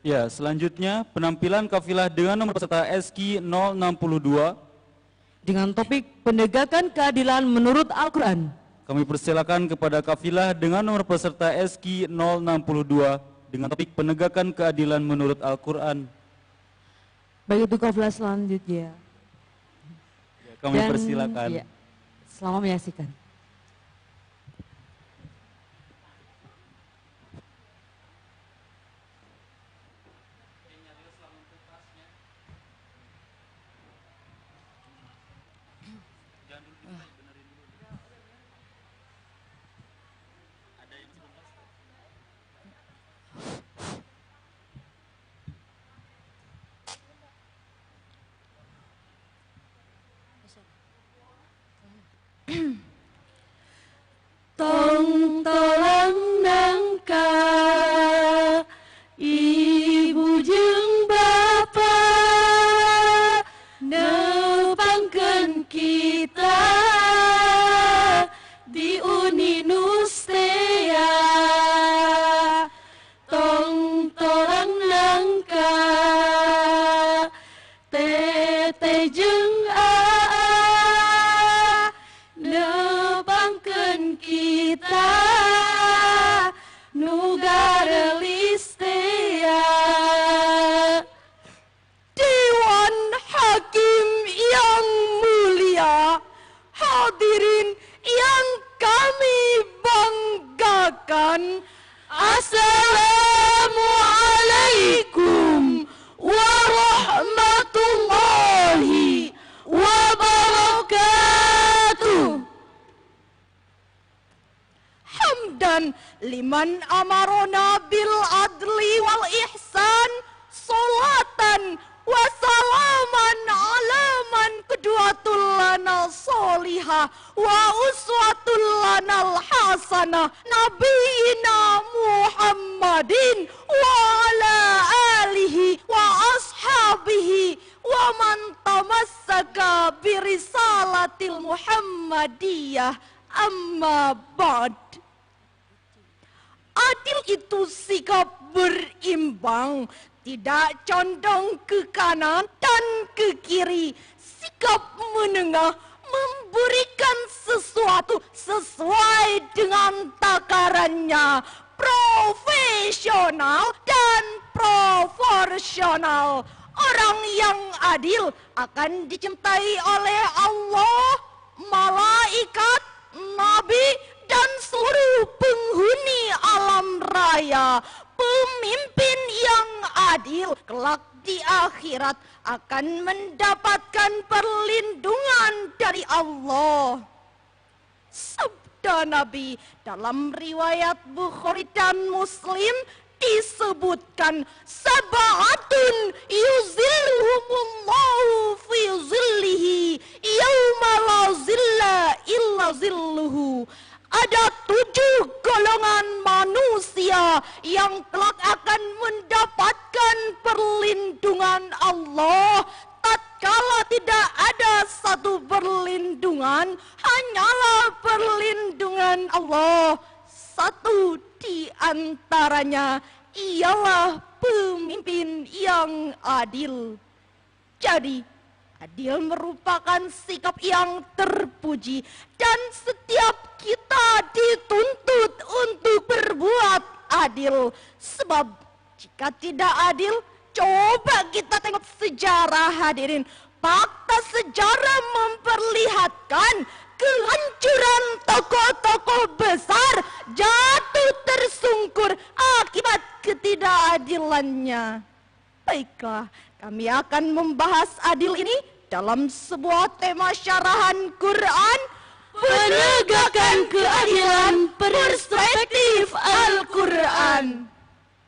Ya, selanjutnya penampilan kafilah dengan nomor peserta SQ 062. Dengan topik penegakan keadilan menurut Al-Quran. Kami persilakan kepada kafilah dengan nomor peserta SQ 062 dengan topik penegakan keadilan menurut Al-Quran. Baik, itu kafilah selanjutnya. Ya, kami persilakan. Ya, selamat menyaksikan. Tong tolong nangka ibu jeung bapa nepangkeun kita di Uni Nustea. Tong tolong nangka teteh jeung nepangkeun kita nugara listea. Dewan Hakim yang mulia, hadirin yang kami banggakan, Assalamualaikum warahmatullahi wabarakatuh. Hamdan liman amarona bil adli wal ihsan, solatan wa salaman ala man kedwatul lana solihah wa uswatul lana hasanah nabiyina Muhammadin wa ala alihi wa ashabihi wa man tamassaka birisalatil Muhammadiyah, amma ba'd. Adil itu sikap berimbang, tidak condong ke kanan dan ke kiri. Sikap menengah, memberikan sesuatu sesuai dengan takarannya, profesional dan proporsional. Orang yang adil akan dicintai oleh Allah, malaikat, nabi, dan seluruh penghuni alam raya. Pemimpin yang adil kelak di akhirat akan mendapatkan perlindungan dari Allah. Sabda Nabi dalam riwayat Bukhari dan Muslim disebutkan, sab'atun yuzilluhumullahu fi zillihi yauma la zilla illa zilluhu. Ada 7 golongan manusia yang kelak akan mendapatkan perlindungan Allah. Tatkala tidak ada satu perlindungan, hanyalah perlindungan Allah. Satu di antaranya ialah pemimpin yang adil. Jadi, adil merupakan sikap yang terpuji dan setiap kita dituntut untuk berbuat adil. Sebab jika tidak adil, coba kita tengok sejarah, hadirin. Fakta sejarah memperlihatkan kehancuran tokoh-tokoh besar jatuh tersungkur akibat ketidakadilannya. Baiklah, kami akan membahas adil ini dalam sebuah tema syarahan Quran, penegakan keadilan perspektif Al-Quran.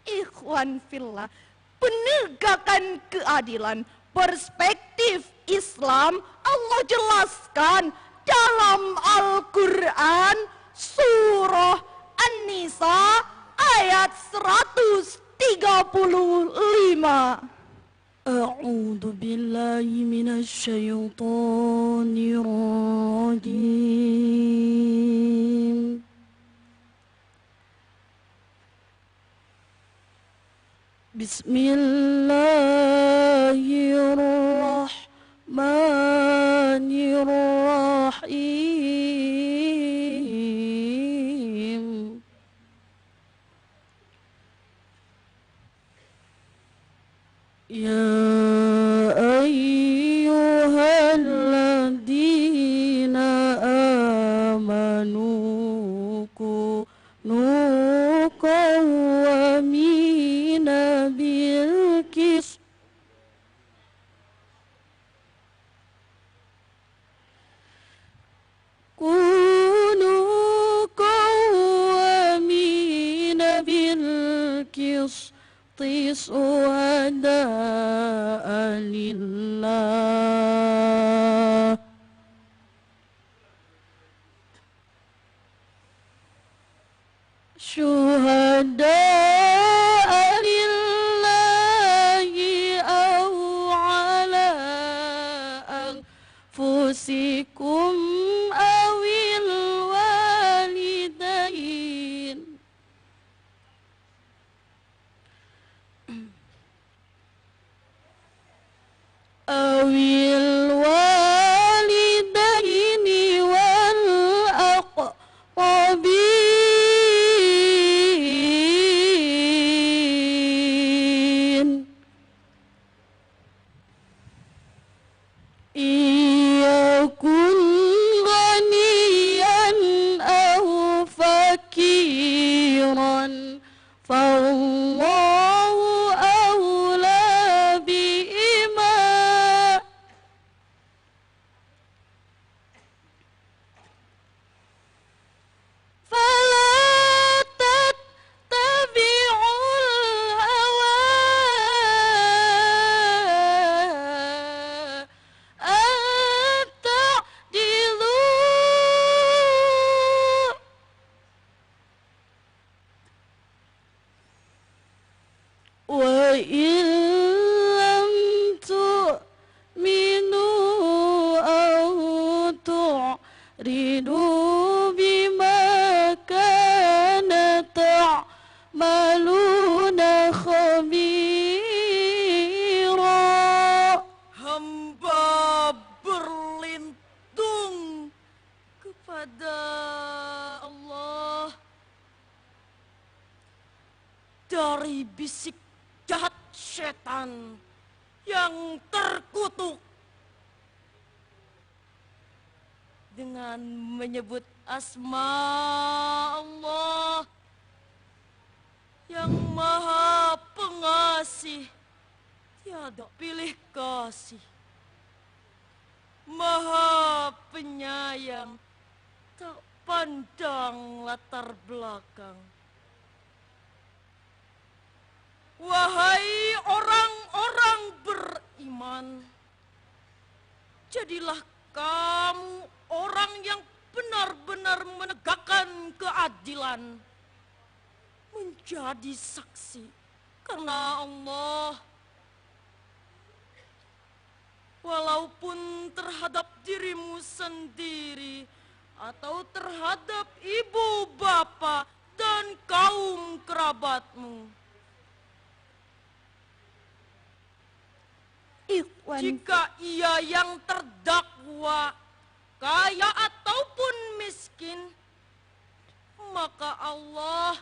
Ikhwan fillah, penegakan keadilan perspektif Islam Allah jelaskan dalam Al-Quran surah An-Nisa ayat 135. A'udzu billahi minasy syaithanir rajim. Bismillahirrahmanirrahim. Ya ayyuhalladzina amanu kunu qawwamina bil qist kunu qawwamina bil qisti syuhada'a lillah. Syuhada'a lillahi aw ala anfusikum awil walidain. Awil walidaini wal aqrabin. Iyakun ghaniyan aw fakiran fallahu awla bihima. Fala tattabi'ul hawa an ta'dilu. Wa in lam tu'minu aw tu'ridu bima kana ta'maluna khabira. Hamba berlindung kepada Allah dari bisik jahat setan yang terkutuk dengan menyebut asma Allah yang maha pengasih, tiada pilih kasih, maha penyayang, tak pandang latar belakang. Wahai orang-orang beriman, jadilah kamu orang yang benar-benar menegakkan keadilan, menjadi saksi karena Allah, walaupun terhadap dirimu sendiri atau terhadap ibu bapa dan kaum kerabatmu. Jika ia yang terdakwa kaya ataupun miskin, maka Allah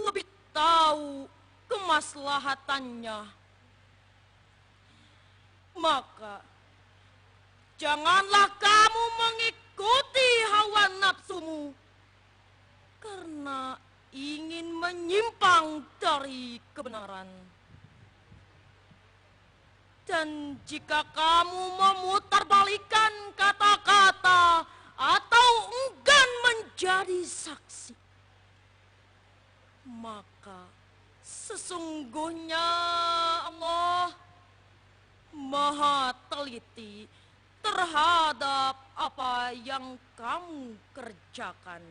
lebih tahu kemaslahatannya. Maka janganlah kamu mengikuti hawa nafsumu karena ingin menyimpang dari kebenaran. Dan jika kamu memutarbalikkan kata-kata atau enggan menjadi saksi, maka sesungguhnya Allah maha teliti terhadap apa yang kamu kerjakan.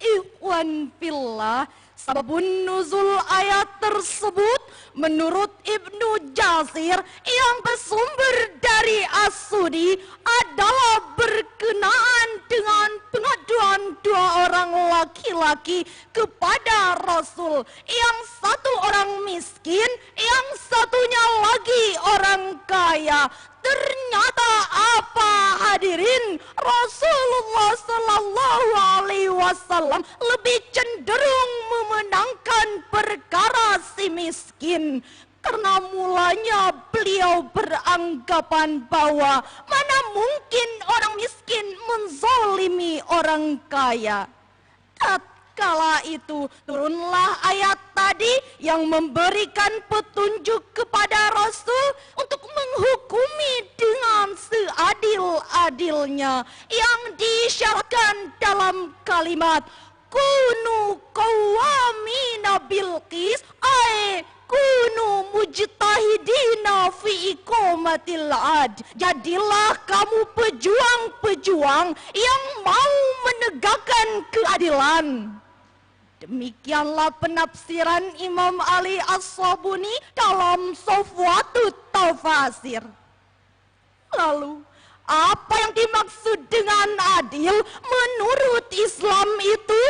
Ikhwan fillah, sababun nuzul ayat tersebut menurut Ibnu Jazir yang bersumber dari As-Sudi adalah berkenaan dengan pengaduan dua orang laki-laki kepada Rasul. Yang satu orang miskin, yang satunya lagi orang kaya. Ternyata apa hadirin, Rasulullah Sallallahu Alaihi Wasallam lebih cenderung memenangkan perkara si miskin. Karena mulanya beliau beranggapan bahwa mana mungkin orang miskin menzolimi orang kaya. Kala itu turunlah ayat tadi yang memberikan petunjuk kepada Rasul untuk menghukumi dengan seadil-adilnya yang disyaratkan dalam kalimat kunu qawwamina bil qis ay kunu mujtahidina fi iqamatil ad. Jadilah kamu pejuang-pejuang yang mau menegakkan keadilan. Demikianlah penafsiran Imam Ali As-Sabuni dalam Safwatut Tafasir. Lalu, apa yang dimaksud dengan adil menurut Islam itu?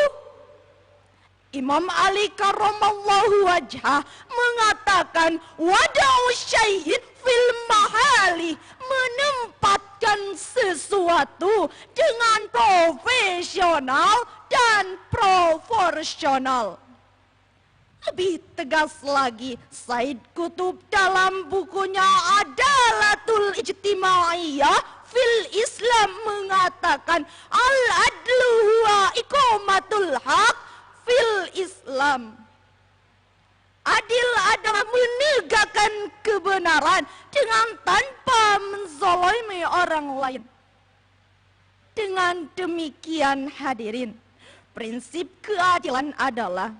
Imam Ali karramallahu wajhah mengatakan wada'u syai'in fil mahali, menempatkan sesuatu dengan profesional dan proporsional. Lebih tegas lagi, Said Qutb dalam bukunya Adalatul Ijtimaiyah fil Islam mengatakan al-adlu huwa iqamatul haq fil Islam. Adil adalah menegakkan kebenaran dengan tanpa menzalimi orang lain. Dengan demikian hadirin, prinsip keadilan adalah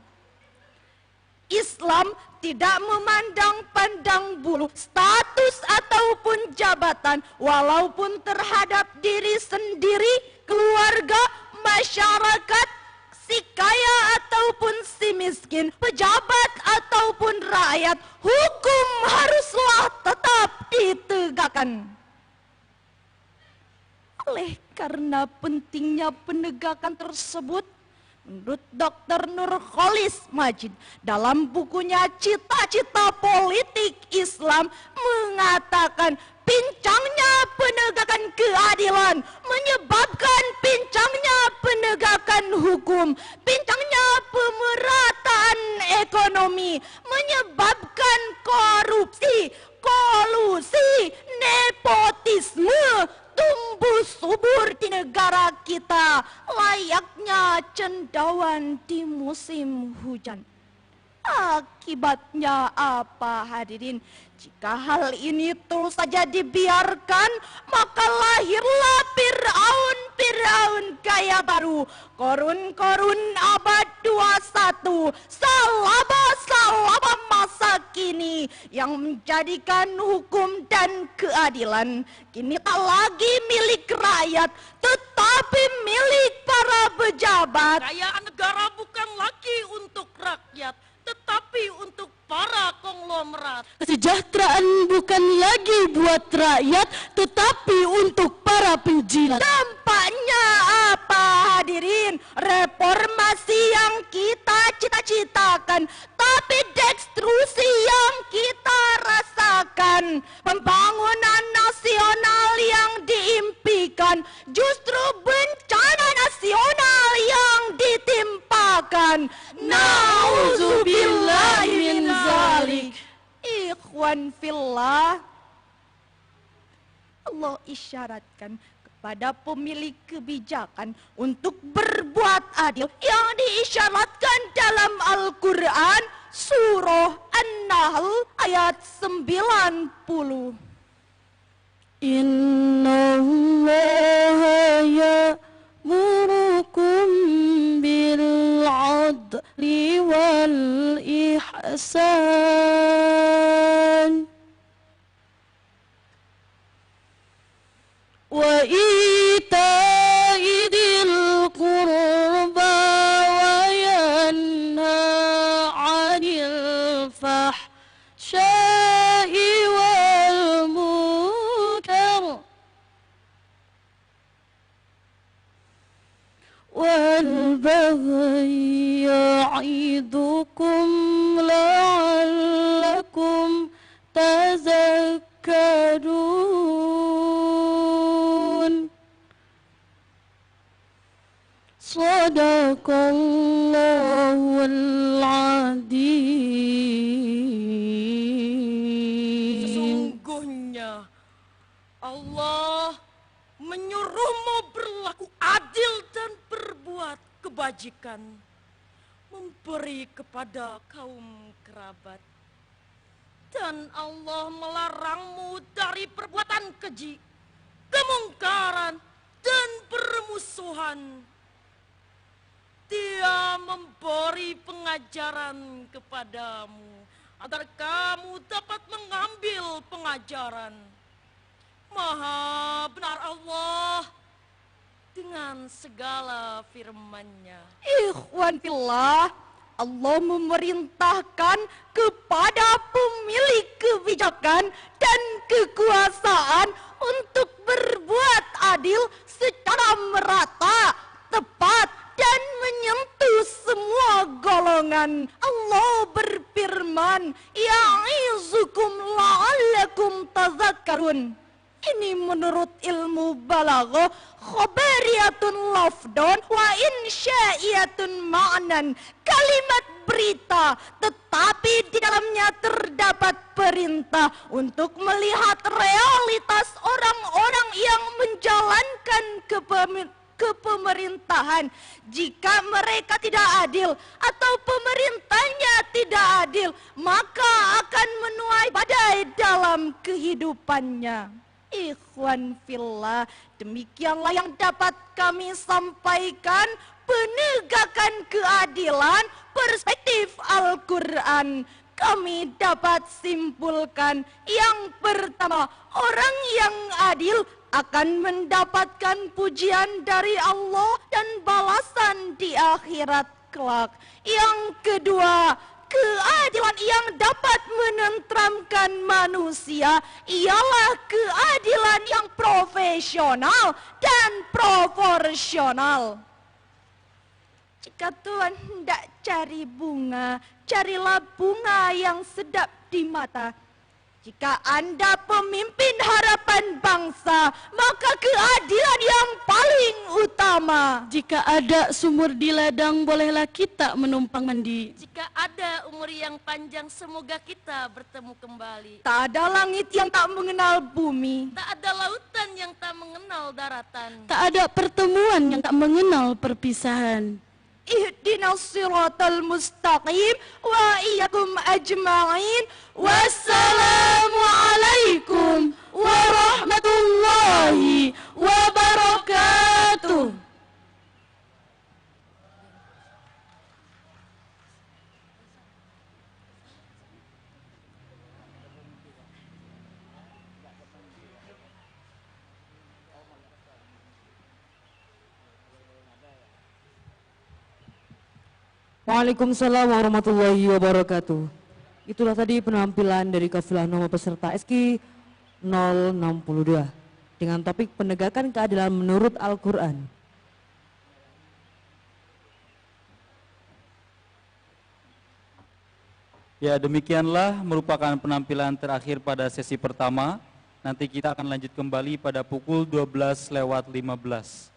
Islam tidak memandang pandang bulu status ataupun jabatan, walaupun terhadap diri sendiri, keluarga, masyarakat, si kaya ataupun si miskin, pejabat ataupun rakyat, hukum haruslah tetap ditegakkan. Oleh karena pentingnya penegakan tersebut, menurut Dr. Nurholis Majid dalam bukunya Cita-Cita Politik Islam mengatakan pincangnya penegakan keadilan menyebabkan pincangnya penegakan hukum, pincangnya pemerataan ekonomi, menyebabkan korupsi, kolusi, nepotisme tumbuh subur di negara kita layaknya cendawan di musim hujan. Akibatnya apa hadirin? Jika hal ini terus saja dibiarkan, maka lahirlah Fir'aun kaya baru, Korun abad 21, Salaba masa kini yang menjadikan hukum dan keadilan kini tak lagi milik rakyat, tetapi milik para pejabat. Kekayaan negara bukan lagi untuk rakyat, tetapi untuk para konglomerat. Kesejahteraan bukan lagi buat rakyat, tetapi untuk para penjilat. Dampaknya apa hadirin? Reformasi yang kita cita-citakan, tapi destruksi yang kita rasakan. Pembangunan nasional yang diimpikan, justru bencana nasional yang ditimpakan. Nauzubillahi min zalik. Ikhwan fillah, Allah isyaratkan kepada pemilik kebijakan untuk berbuat adil yang diisyaratkan dalam Al-Quran surah An-Nahl ayat 90. Inna Allah ya'murukum bil adli wal ihsan wa ita'i dzil qurba wa yanha 'anil الفحشاء والمنكر والبغي يعظكم لعلكم تذكرون صدق الله العظيم. Sesungguhnya Allah menyuruhmu berlaku adil dan berbuat kebajikan, memberi kepada kaum kerabat. Dan Allah melarangmu dari perbuatan keji, kemungkaran, dan permusuhan. Dia memberi pengajaran kepadamu agar kamu dapat mengambil pengajaran. Maha benar Allah dengan segala firman-Nya. Ikhwan fillah, Allah memerintahkan kepada pemilik kebijakan dan kekuasaan untuk berbuat adil secara merata, tepat, dan menyentuh semua golongan. Allah berfirman, ya'izukum la'allakum tazakkarun. Ini menurut ilmu balaghah khabariyatun lafdon wa insya'iyatun ma'nan. Kalimat berita, tetapi di dalamnya terdapat perintah untuk melihat realitas orang-orang yang menjalankan kepemerintahan. Jika mereka tidak adil atau pemerintahnya tidak adil, maka akan menuai badai dalam kehidupannya. Ikhwan fillah, demikianlah yang dapat kami sampaikan, penegakan keadilan perspektif Al-Quran. Kami dapat simpulkan, yang pertama, orang yang adil akan mendapatkan pujian dari Allah dan balasan di akhirat kelak. Yang kedua, keadilan yang dapat menenteramkan manusia ialah keadilan yang profesional dan proporsional. Jika Tuhan hendak cari bunga, carilah bunga yang sedap di mata. Jika Anda pemimpin harapan bangsa, maka keadilan yang paling utama. Jika ada sumur di ladang, bolehlah kita menumpang mandi. Jika ada umur yang panjang, semoga kita bertemu kembali. Tak ada langit yang tak mengenal bumi. Tak ada lautan yang tak mengenal daratan. Tak ada pertemuan yang tak mengenal perpisahan. Ihdinas siratal mustaqim wa iyyakum ajma'in. Wassalamu alaikum warahmatullahi wabarakatuh. Waalaikumsalam warahmatullahi wabarakatuh. Itulah tadi penampilan dari kafilah nomor peserta SK 062 dengan topik penegakan keadilan menurut Al-Quran. Ya, demikianlah merupakan penampilan terakhir pada sesi pertama. Nanti kita akan lanjut kembali pada pukul 12:15.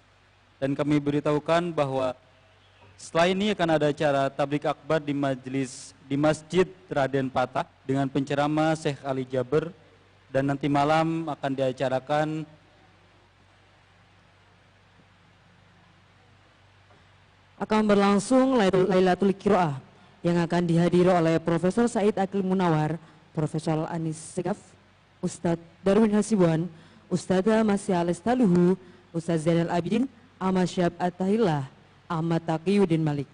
Dan kami beritahukan bahwa setelah ini akan ada acara tablik akbar di Masjid Raden Patah dengan penceramah Syekh Ali Jaber, dan nanti malam akan diacarakan berlangsung Lailatul Qiraah yang akan dihadiri oleh Profesor Said Akil Munawar, Profesor Anis Segaf, Ustadz Darwin Hasibuan, Ustadzah Masya Alestaluhu, Ustadz Zainal Abidin, Ahmad Syab Attahillah, Ahmad Taqiyuddin Malik.